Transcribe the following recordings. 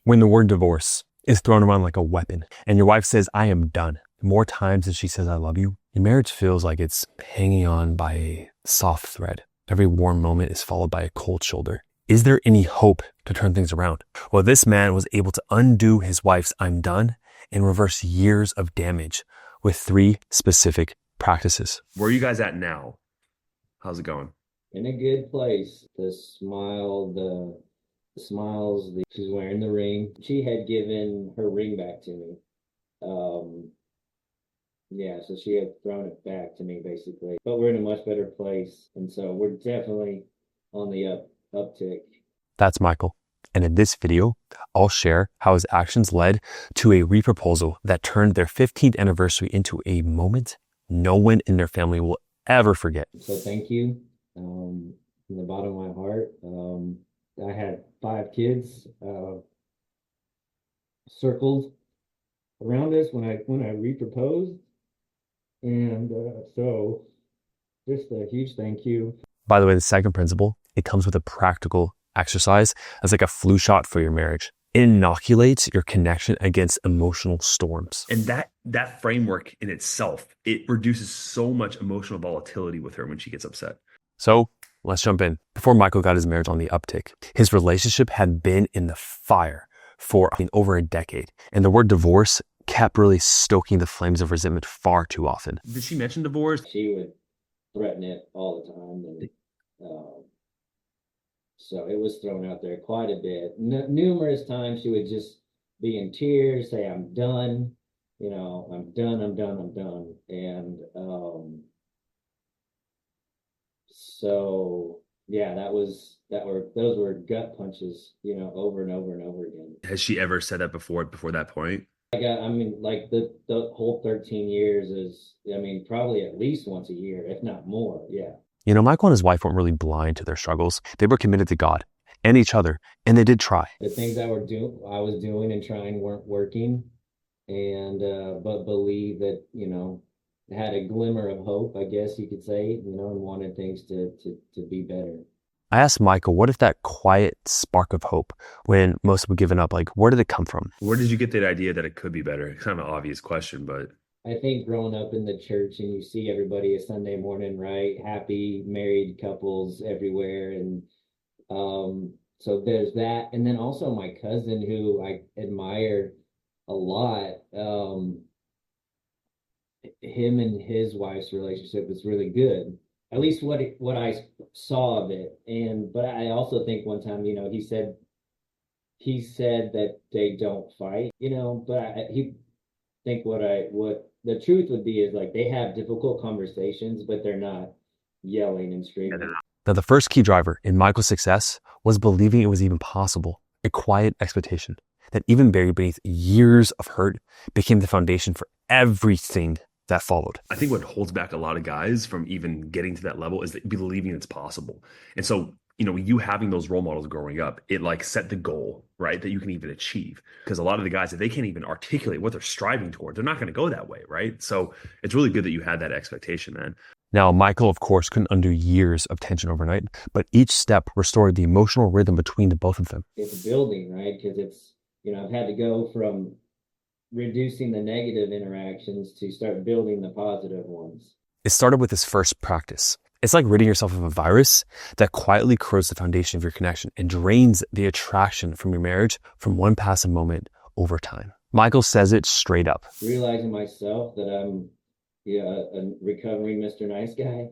When the word divorce is thrown around like a weapon and your wife says, I am done, more times than she says, I love you, your marriage feels like it's hanging on by a soft thread. Every warm moment is followed by a cold shoulder. Is there any hope to turn things around? Well, this man was able to undo his wife's I'm done and reverse years of damage with 3 specific practices. Where are you guys at now? How's it going? In a good place. The smiles, she's wearing the ring. She had given her ring back to me. So she had thrown it back to me basically. But we're in a much better place. And so we're definitely on the uptick. That's Michael. And in this video, I'll share how his actions led to a reproposal that turned their 15th anniversary into a moment no one in their family will ever forget. So thank you from the bottom of my heart. I had 5 kids circled around us when I reproposed. And so just a huge thank you. By the way, the second principle, it comes with a practical exercise as like a flu shot for your marriage. It inoculates your connection against emotional storms. And that framework in itself, it reduces so much emotional volatility with her when she gets upset. So let's jump in. Before Michael got his marriage on the uptick, his relationship had been in the fire for over a decade. And the word divorce kept really stoking the flames of resentment far too often. Did she mention divorce? She would threaten it all the time. And so it was thrown out there quite a bit. Numerous times she would just be in tears, say, I'm done. I'm done. And so yeah, those were gut punches, over and over and over again. Has she ever said that before that point? The whole 13 years is, probably at least once a year, if not more. Yeah. Michael and his wife weren't really blind to their struggles. They were committed to God and each other, and they did try. The things I was doing and trying weren't working, and but believe that, had a glimmer of hope, I guess you could say, and wanted things to be better. I asked Michael, what if that quiet spark of hope when most people given up, where did it come from? Where did you get that idea that it could be better? It's kind of an obvious question, but I think growing up in the church and you see everybody a Sunday morning, right? Happy married couples everywhere. And so there's that. And then also my cousin, who I admire a lot, him and his wife's relationship is really good. At least what I saw of it. But I also think one time, he said that they don't fight, but he think what the truth would be is they have difficult conversations, but they're not yelling and screaming. Now, the first key driver in Michael's success was believing it was even possible, a quiet expectation that even buried beneath years of hurt became the foundation for everything that followed. I think what holds back a lot of guys from even getting to that level is believing it's possible. And so, you having those role models growing up, it set the goal, right, that you can even achieve. Because a lot of the guys, if they can't even articulate what they're striving toward, they're not going to go that way, right? So it's really good that you had that expectation, man. Now, Michael, of course, couldn't undo years of tension overnight, but each step restored the emotional rhythm between the both of them. It's building, right? Because it's, I've had to go from reducing the negative interactions to start building the positive ones. It started with his first practice. It's like ridding yourself of a virus that quietly corrodes the foundation of your connection and drains the attraction from your marriage from one passive moment over time. Michael says it straight up. Realizing myself that I'm a recovering Mr. Nice Guy.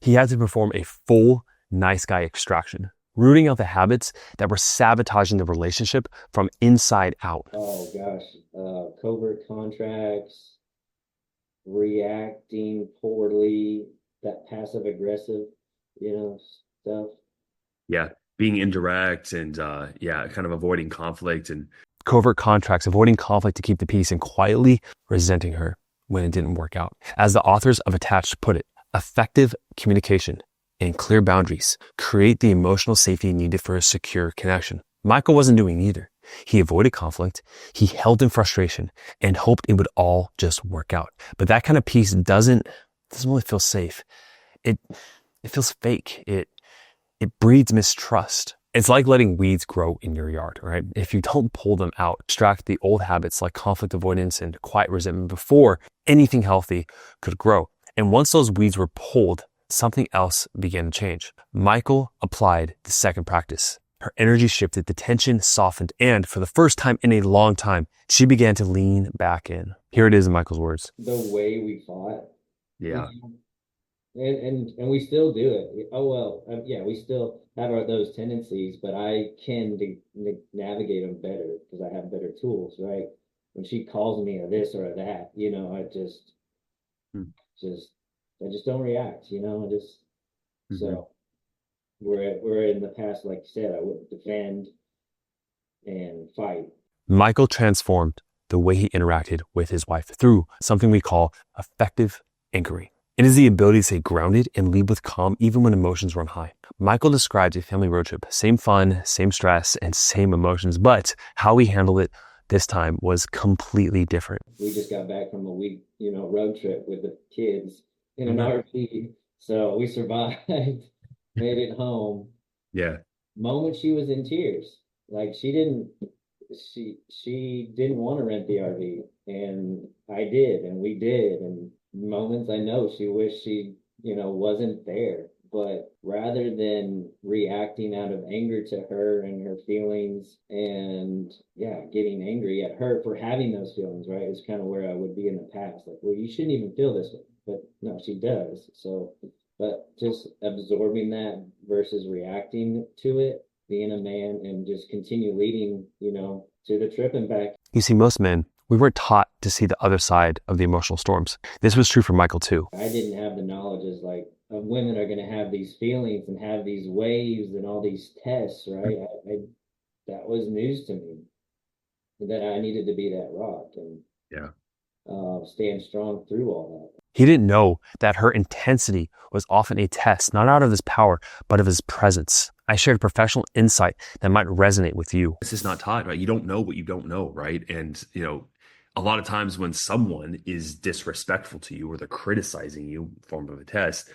He had to perform a full nice guy extraction, rooting out the habits that were sabotaging the relationship from inside out. Oh gosh, covert contracts, reacting poorly, that passive aggressive, stuff. Yeah, being indirect and kind of avoiding conflict and covert contracts, avoiding conflict to keep the peace and quietly resenting her when it didn't work out. As the authors of Attached put it, effective communication and clear boundaries create the emotional safety needed for a secure connection. Michael wasn't doing either. He avoided conflict, he held in frustration, and hoped it would all just work out. But that kind of peace doesn't really feel safe. It feels fake. It breeds mistrust. It's like letting weeds grow in your yard, right? If you don't pull them out, extract the old habits like conflict avoidance and quiet resentment before anything healthy could grow. And once those weeds were pulled, something else began to change. Michael applied the second practice. Her energy shifted, the tension softened, and for the first time in a long time, she began to lean back in. Here it is in Michael's words. The way we fought. Yeah. And we still do it. Oh well, yeah, we still have those tendencies, but I can navigate them better because I have better tools, right? When she calls me a this or a that, I just I just don't react, I just so we're in the past, like you said, I would defend and fight. Michael transformed the way he interacted with his wife through something we call effective anchoring. It is the ability to stay grounded and lead with calm even when emotions run high. Michael describes a family road trip, same fun, same stress, and same emotions, but how we handled it this time was completely different. We just got back from a week, road trip with the kids in an RV. So we survived, made it home. Yeah. Moment she was in tears. Like she didn't want to rent the RV, and I did, and we did. And moments I know she wished she, wasn't there. But rather than reacting out of anger to her and her feelings and getting angry at her for having those feelings, right? It's kind of where I would be in the past. Like, well, you shouldn't even feel this way. But no, she does. So, but just absorbing that versus reacting to it, being a man and just continue leading, to the trip and back. You see, most men, we weren't taught to see the other side of the emotional storms. This was true for Michael too. I didn't have the knowledge of women are going to have these feelings and have these waves and all these tests, right? That was news to me, that I needed to be that rock and stand strong through all that. He didn't know that her intensity was often a test, not out of his power, but of his presence. I shared professional insight that might resonate with you. This is not taught, right? You don't know what you don't know, right? And, a lot of times when someone is disrespectful to you or they're criticizing you in form of a test,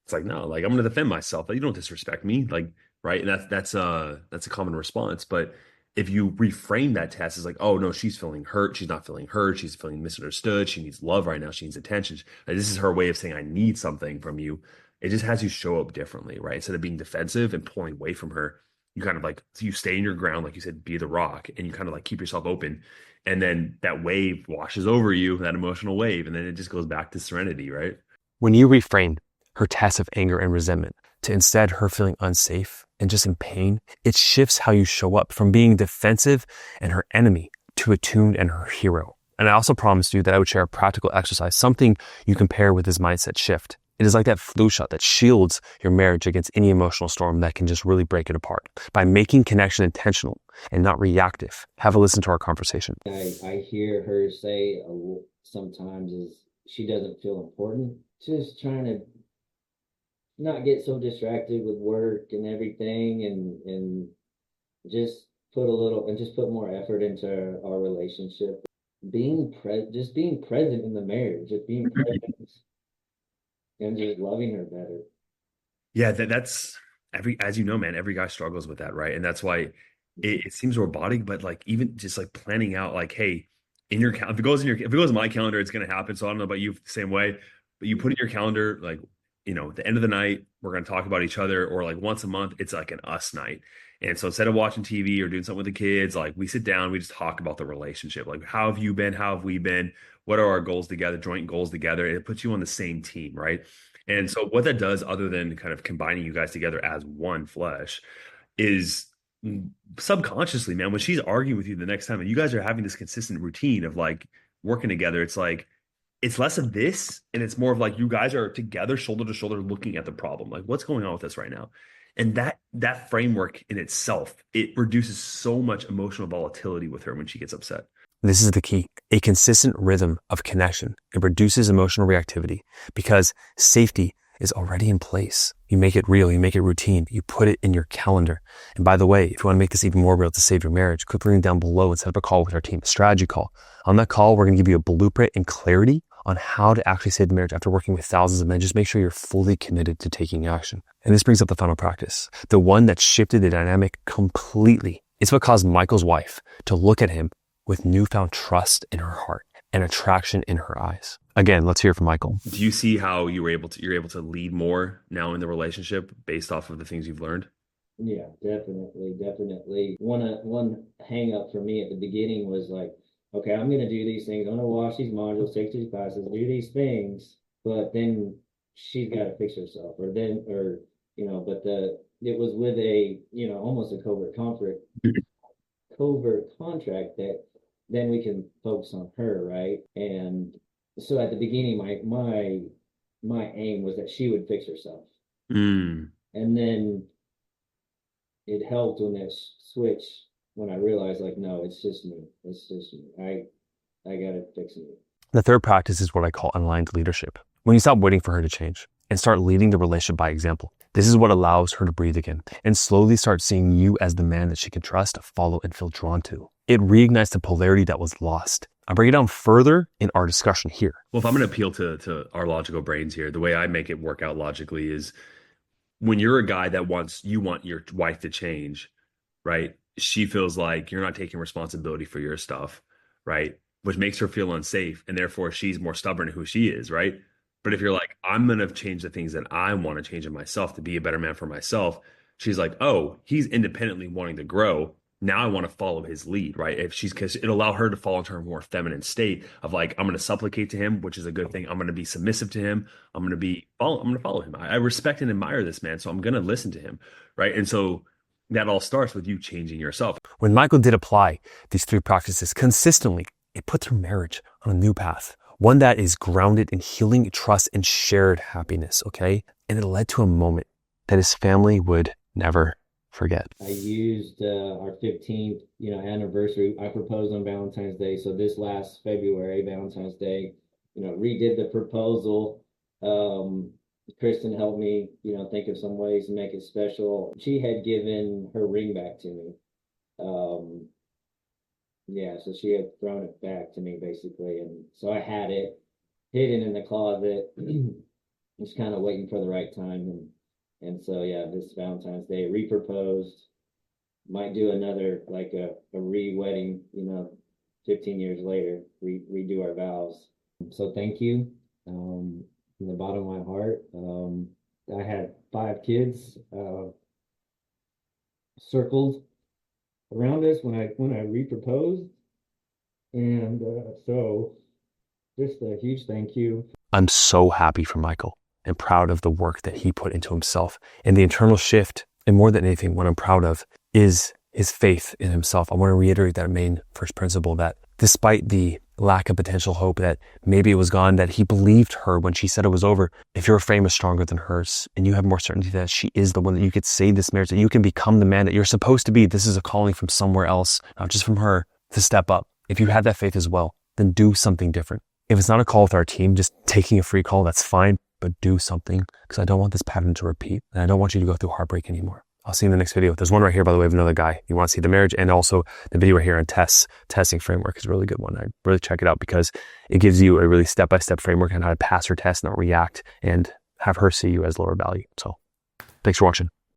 it's like, no, like I'm going to defend myself. Like, you don't disrespect me, like, right? And that's a common response. But if you reframe that test as like, oh no, she's feeling hurt. She's not feeling hurt. She's feeling misunderstood. She needs love right now. She needs attention. Like, this is her way of saying, I need something from you. It just has you show up differently, right? Instead of being defensive and pulling away from her, you kind of like, so you stay in your ground, like you said, be the rock, and you kind of like keep yourself open. And then that wave washes over you, that emotional wave, and then it just goes back to serenity, right? When you reframed her test of anger and resentment to instead her feeling unsafe and just in pain, it shifts how you show up from being defensive and her enemy to attuned and her hero. And I also promised you that I would share a practical exercise, something you can pair with this mindset shift. It is like that flu shot that shields your marriage against any emotional storm that can just really break it apart. By making connection intentional and not reactive, have a listen to our conversation. I hear her say sometimes is she doesn't feel important. Just trying to not get so distracted with work and everything, and just put more effort into our relationship. Just being present in the marriage, just being present. And just loving her better. Yeah, that's as you know, man, every guy struggles with that, right? And that's why it seems robotic, but like even just like planning out, like, hey, in your if it goes in my calendar, it's gonna happen. So I don't know about you the same way, but you put in your calendar, like, at the end of the night, we're gonna talk about each other, or like once a month, it's like an us night. And so instead of watching TV or doing something with the kids, like we sit down, we just talk about the relationship. Like, how have you been? How have we been? What are our goals together, joint goals together? And it puts you on the same team, right? And so what that does, other than kind of combining you guys together as one flesh, is subconsciously, man, when she's arguing with you the next time and you guys are having this consistent routine of like working together, it's like, it's less of this and it's more of like you guys are together, shoulder to shoulder, looking at the problem. Like, what's going on with us right now? And that framework in itself, it reduces so much emotional volatility with her when she gets upset. This is the key. A consistent rhythm of connection. It reduces emotional reactivity because safety is already in place. You make it real. You make it routine. You put it in your calendar. And by the way, if you want to make this even more real to save your marriage, click the link down below and set up a call with our team, a strategy call. On that call, we're going to give you a blueprint and clarity on how to actually save the marriage after working with thousands of men. Just make sure you're fully committed to taking action. And this brings up the final practice, the one that shifted the dynamic completely. It's what caused Michael's wife to look at him with newfound trust in her heart and attraction in her eyes. Again, let's hear from Michael. Do you see how you're able to lead more now in the relationship based off of the things you've learned? Yeah, definitely. One hang up for me at the beginning was like, okay, I'm gonna do these things. I'm gonna wash these modules, take these classes, do these things, but then she's got to fix herself, or but it was with a almost a covert contract that then we can focus on her, right? And so at the beginning, my aim was that she would fix herself, Mm. and then it helped when that switch, when I realized like, no, it's just me. I gotta fix me. The third practice is what I call aligned leadership. When you stop waiting for her to change and start leading the relationship by example, this is what allows her to breathe again and slowly start seeing you as the man that she can trust, follow, and feel drawn to. It reignites the polarity that was lost. I'll break it down further in our discussion here. Well, if I'm going to appeal to our logical brains here, the way I make it work out logically is when you're a guy that you want your wife to change, right? She feels like you're not taking responsibility for your stuff, right? Which makes her feel unsafe. And therefore she's more stubborn in who she is, right? But if you're like, I'm going to change the things that I want to change in myself to be a better man for myself, she's like, oh, he's independently wanting to grow. Now I want to follow his lead, right? Because it'll allow her to fall into her more feminine state of like, I'm going to supplicate to him, which is a good thing. I'm going to be submissive to him. I'm going to follow him. I respect and admire this man, so I'm going to listen to him, right? And so that all starts with you changing yourself. When Michael did apply these three practices consistently, it put their marriage on a new path, one that is grounded in healing, trust, and shared happiness, okay? And it led to a moment that his family would never forget. I used our 15th, anniversary. I proposed on Valentine's Day. So this last February, Valentine's Day, redid the proposal. Kristen helped me, think of some ways to make it special. She had given her ring back to me. So she had thrown it back to me basically. And so I had it hidden in the closet, just kind of waiting for the right time. And so, this Valentine's Day, re-proposed, might do another, like a re-wedding, 15 years later, redo our vows. So thank you, from the bottom of my heart. I had 5 kids circled around us when I re-proposed. And so just a huge thank you. I'm so happy for Michael and proud of the work that he put into himself and the internal shift. And more than anything, what I'm proud of is his faith in himself. I want to reiterate that main first principle, that despite the lack of potential hope, that maybe it was gone, that he believed her when she said it was over. If your frame is stronger than hers and you have more certainty that she is the one, that you could save this marriage, that you can become the man that you're supposed to be. This is a calling from somewhere else, not just from her, to step up. If you have that faith as well, then do something different. If it's not a call with our team, just taking a free call, that's fine, but do something, because I don't want this pattern to repeat, and I don't want you to go through heartbreak anymore. I'll see you in the next video. There's one right here, by the way, of another guy. You want to see the marriage, and also the video right here on testing framework is a really good one. I really check it out because it gives you a really step-by-step framework on how to pass her test, not react, and have her see you as lower value. So thanks for watching.